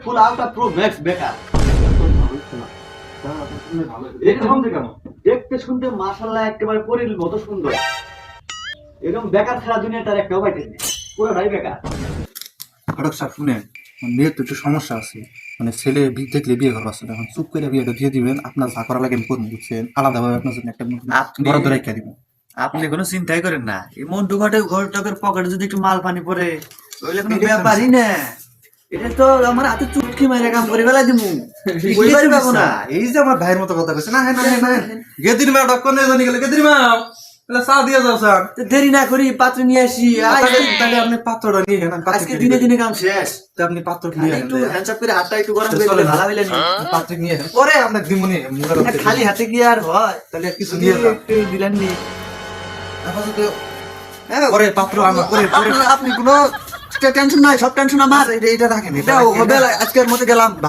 Full out of pro max বেকার। দেখতে শুনতে মাশাআল্লাহ একেবারে পরীর মতো সুন্দর। এরকম বেকার ছাড়া দুনিয়াটার একটাও পাইতেছি না, পুরোটাই বেকার। ঘটক সাহেব শুনেন, মেয়ের তো একটু সমস্যা আছে, মানে ছেলে দেখলে বিয়ে করবো আসলে, এখন চুপ করে বিয়েটা দিয়ে দিবেন, আপনার যা করা লাগে আমি করবো, বুঝছেন? আলাদাভাবে আপনার জন্য একটা আপনি বরাদ্দ রেখে দিব। আপনি কোনো চিন্তাই করেন না, এই মন্টু ঘটকের পকেটে যদি একটু মাল পানি পড়ে ওইলে কোনো এটা ব্যাপারই না। এটা তো আমার হাতে চুটকি মাইরা কাম করে ফেলা দিমু, বুঝতে পারবো না। এই যে আমার ভাইয়ের মতো কথা কইছে, না হ্যাঁ না হ্যাঁ না গেদির মা ডক্কর নিয়ে জানি গেলে গেদির মা তাহলে চা দিয়ে যাও স্যার। তো দেরি না করি পাত্র নিয়ে আসি। তাহলে আপনি পাত্রটা নিয়ে যান, আজকে দিনে দিনে কাম শেষ। আপনি পাত্র নিয়ে একটু হ্যান্ডসাপ করে হাতটা একটু গরম চলে করে না। ভালো হইলে নি। পাত্র নিয়ে যান, পরে আপনার দিমুনি খালি হাতে কি আর হয়? তাহলে কিছু নিয়ে যান। একটু দিলেন নি। আপাতত পরে পাত্র আমার পরে পরে আপনি কোনো টেনশন নাই, সব টেনশন আমার। এটা রাখেন, এটা এটাও হবে, আজকের মতো গেলাম।